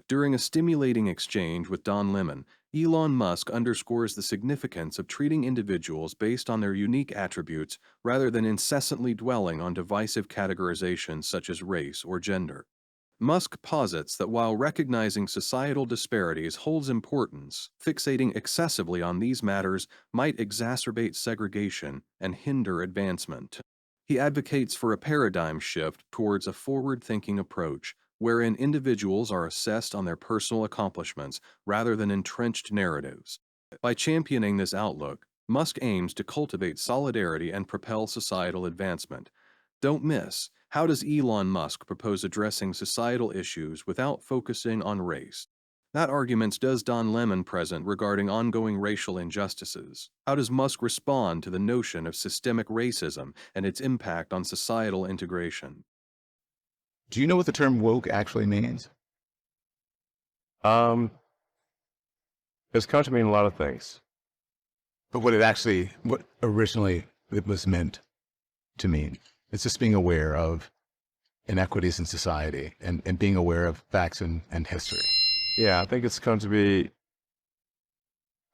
During a stimulating exchange with Don Lemon, Elon Musk underscores the significance of treating individuals based on their unique attributes rather than incessantly dwelling on divisive categorizations such as race or gender. Musk posits that while recognizing societal disparities holds importance, fixating excessively on these matters might exacerbate segregation and hinder advancement. He advocates for a paradigm shift towards a forward-thinking approach, wherein individuals are assessed on their personal accomplishments rather than entrenched narratives. By championing this outlook, Musk aims to cultivate solidarity and propel societal advancement. Don't miss, how does Elon Musk propose addressing societal issues without focusing on race? That argument does Don Lemon present regarding ongoing racial injustices. How does Musk respond to the notion of systemic racism and its impact on societal integration? Do you know what the term woke actually means? Um, it's come to mean a lot of things. But what originally it was meant to mean? It's just being aware of inequities in society and being aware of facts and history. Yeah, I think it's come to be.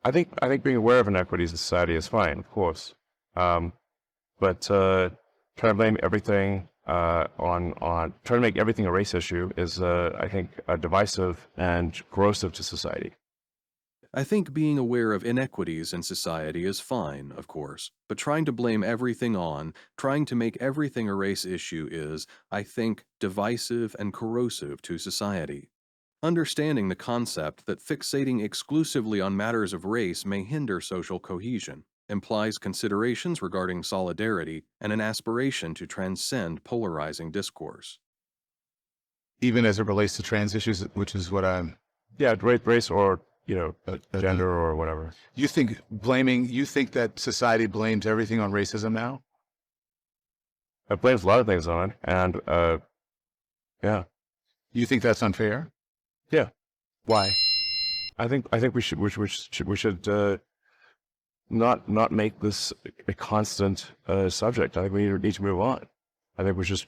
I think being aware of inequities in society is fine, of course. But trying to blame everything on trying to make everything a race issue is, I think, divisive and corrosive to society. I think being aware of inequities in society is fine, of course, but trying to blame everything on, trying to make everything a race issue is, I think, divisive and corrosive to society. Understanding the concept that fixating exclusively on matters of race may hinder social cohesion implies considerations regarding solidarity and an aspiration to transcend polarizing discourse. Even as it relates to trans issues, which is what I'm... Yeah, race or gender uh, or whatever. you think that society blames everything on racism now? It blames a lot of things on it, and yeah, You think that's unfair? yeah. Why? I think we should not make this a constant subject. I think we need to move on. I think we should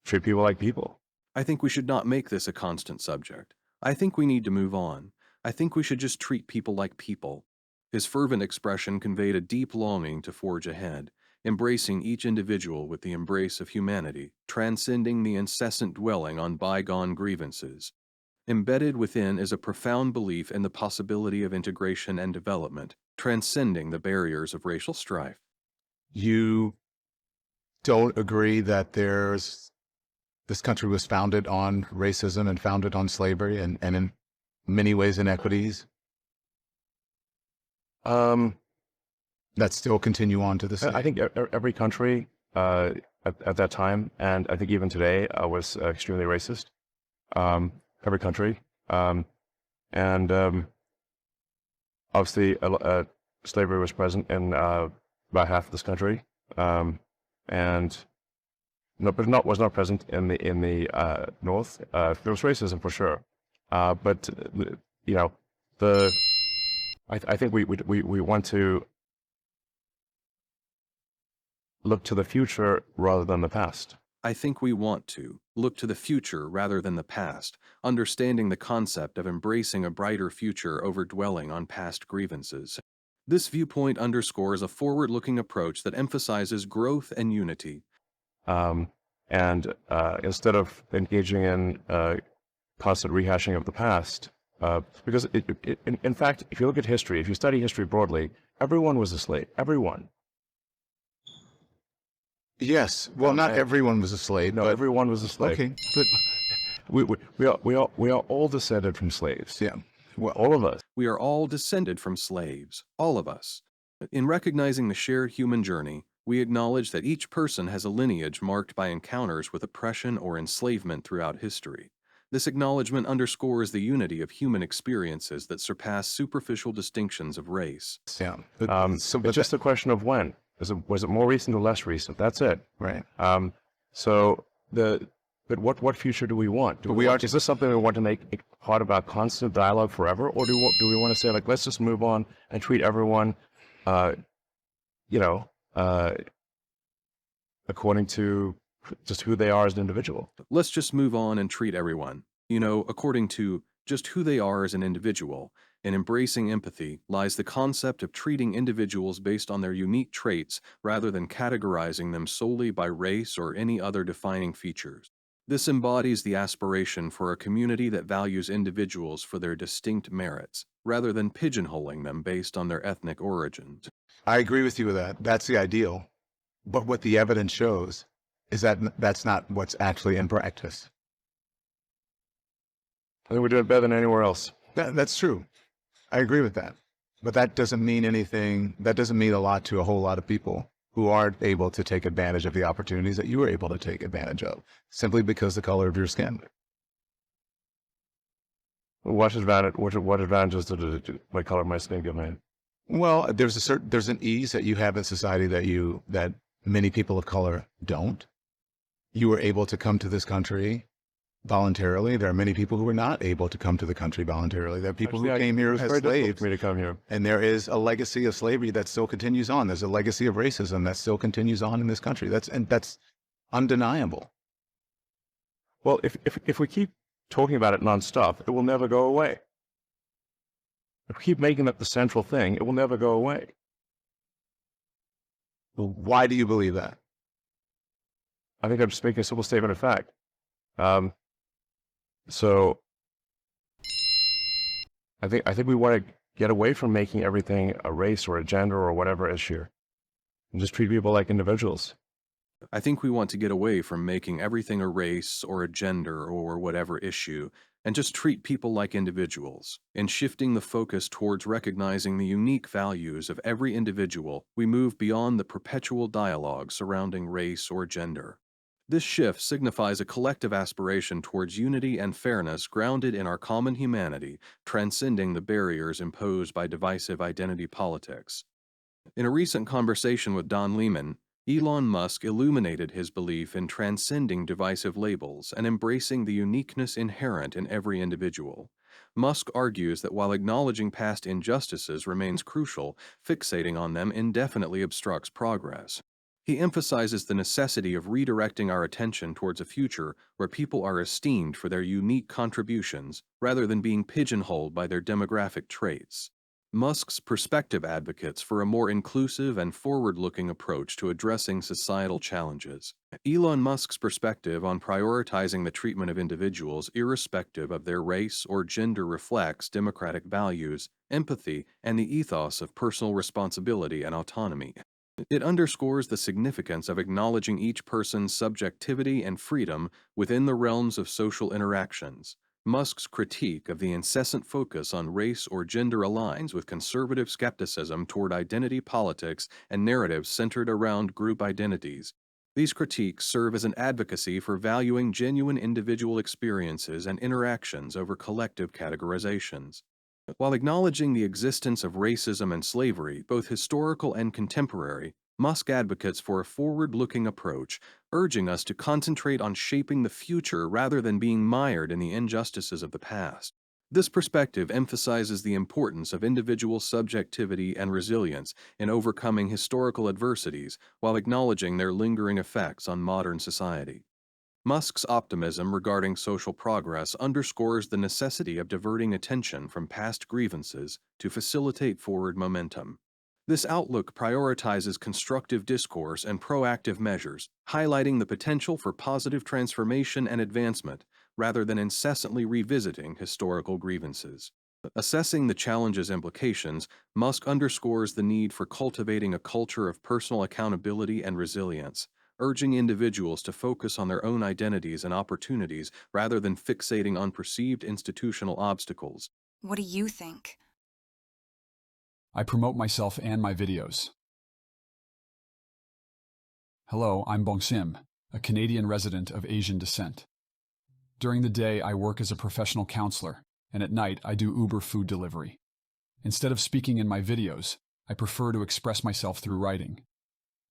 treat people like people. I think we should not make this a constant subject. I think we need to move on. I think we should just treat people like people. His fervent expression conveyed a deep longing to forge ahead, embracing each individual with the embrace of humanity, transcending the incessant dwelling on bygone grievances. Embedded within is a profound belief in the possibility of integration and development, transcending the barriers of racial strife. You don't agree that this country was founded on racism and founded on slavery and in many ways inequities Um, that still continue on to this day? I think every country at that time, and I think even today, was extremely racist. Every country, and obviously, slavery was present in about half of this country, and no, but was not present in the north. There was racism for sure, but you know, the I think we want to look to the future rather than the past. I think we want to look to the future rather than the past, understanding the concept of embracing a brighter future over dwelling on past grievances. This viewpoint underscores a forward-looking approach that emphasizes growth and unity. And instead of engaging in constant rehashing of the past, because in fact, if you look at history, if you study history broadly, everyone was a slave. Everyone. Yes. Well, not everyone was a slave. No, but, everyone was a slave. okay. But We are all descended from slaves. yeah. Well, All of us. We are all descended from slaves, all of us. In recognizing the shared human journey, we acknowledge that each person has a lineage marked by encounters with oppression or enslavement throughout history. This acknowledgement underscores the unity of human experiences that surpass superficial distinctions of race. yeah. But, It's just a question of when. Was it more recent or less recent? That's it. right. But what future do we want? But Is this something we want to make a part of our constant dialogue forever, or do we want to say, like, let's just move on and treat everyone, according to just who they are as an individual? Let's just move on and treat everyone According to just who they are as an individual, in embracing empathy lies the concept of treating individuals based on their unique traits rather than categorizing them solely by race or any other defining features. This embodies the aspiration for a community that values individuals for their distinct merits, rather than pigeonholing them based on their ethnic origins. I agree with you with that. That's the ideal. But what the evidence shows is that that's not what's actually in practice. I think we're doing better than anywhere else. That's true. I agree with that. But that doesn't mean anything. That doesn't mean a lot to a whole lot of people who aren't able to take advantage of the opportunities that you were able to take advantage of, simply because the color of your skin. What advantages did my color of my skin give me? Well, there's an ease that you have in society that many people of color don't. You were able to come to this country voluntarily. There are many people who were not able to come to the country voluntarily. There are people who came here as very difficult slaves. for me to come here. And there is a legacy of slavery that still continues on. There's a legacy of racism that still continues on in this country. That's undeniable. Well, if we keep talking about it nonstop, it will never go away. If we keep making that the central thing, it will never go away. Well, why do you believe that? I think I'm just making a simple statement of fact. So I think we want to get away from making everything a race or a gender or whatever issue, and just treat people like individuals. I think we want to get away from making everything a race or a gender or whatever issue and just treat people like individuals. In shifting the focus towards recognizing the unique values of every individual, we move beyond the perpetual dialogue surrounding race or gender. This shift signifies a collective aspiration towards unity and fairness grounded in our common humanity, transcending the barriers imposed by divisive identity politics. In a recent conversation with Don Lehman, Elon Musk illuminated his belief in transcending divisive labels and embracing the uniqueness inherent in every individual. Musk argues that while acknowledging past injustices remains crucial, fixating on them indefinitely obstructs progress. He emphasizes the necessity of redirecting our attention towards a future where people are esteemed for their unique contributions rather than being pigeonholed by their demographic traits. Musk's perspective advocates for a more inclusive and forward-looking approach to addressing societal challenges. Elon Musk's perspective on prioritizing the treatment of individuals irrespective of their race or gender reflects democratic values, empathy, and the ethos of personal responsibility and autonomy. It underscores the significance of acknowledging each person's subjectivity and freedom within the realms of social interactions. Musk's critique of the incessant focus on race or gender aligns with conservative skepticism toward identity politics and narratives centered around group identities. These critiques serve as an advocacy for valuing genuine individual experiences and interactions over collective categorizations. While acknowledging the existence of racism and slavery, both historical and contemporary, Musk advocates for a forward-looking approach, urging us to concentrate on shaping the future rather than being mired in the injustices of the past. This perspective emphasizes the importance of individual subjectivity and resilience in overcoming historical adversities while acknowledging their lingering effects on modern society. Musk's optimism regarding social progress underscores the necessity of diverting attention from past grievances to facilitate forward momentum. This outlook prioritizes constructive discourse and proactive measures, highlighting the potential for positive transformation and advancement, rather than incessantly revisiting historical grievances. Assessing the challenge's implications, Musk underscores the need for cultivating a culture of personal accountability and resilience, urging individuals to focus on their own identities and opportunities rather than fixating on perceived institutional obstacles. What do you think? I promote myself and my videos. Hello, I'm Bong Sim, a Canadian resident of Asian descent. During the day, I work as a professional counselor, and at night, I do Uber food delivery. Instead of speaking in my videos, I prefer to express myself through writing.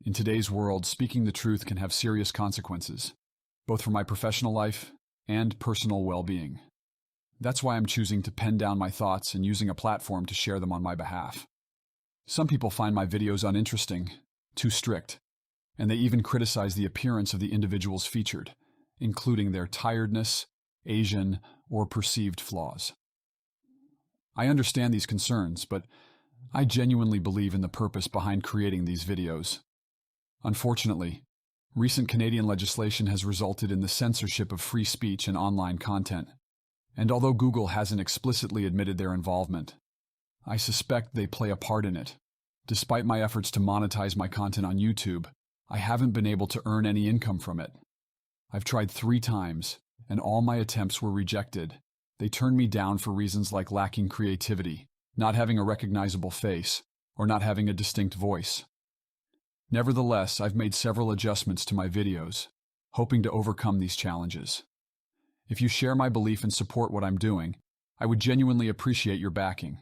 In today's world, speaking the truth can have serious consequences, both for my professional life and personal well-being. That's why I'm choosing to pen down my thoughts and using a platform to share them on my behalf. Some people find my videos uninteresting, too strict, and they even criticize the appearance of the individuals featured, including their tiredness, Asian, or perceived flaws. I understand these concerns, but I genuinely believe in the purpose behind creating these videos. Unfortunately, recent Canadian legislation has resulted in the censorship of free speech and online content. And although Google hasn't explicitly admitted their involvement, I suspect they play a part in it. Despite my efforts to monetize my content on YouTube, I haven't been able to earn any income from it. I've tried 3 times, and all my attempts were rejected. They turned me down for reasons like lacking creativity, not having a recognizable face, or not having a distinct voice. Nevertheless, I've made several adjustments to my videos, hoping to overcome these challenges. If you share my belief and support what I'm doing, I would genuinely appreciate your backing.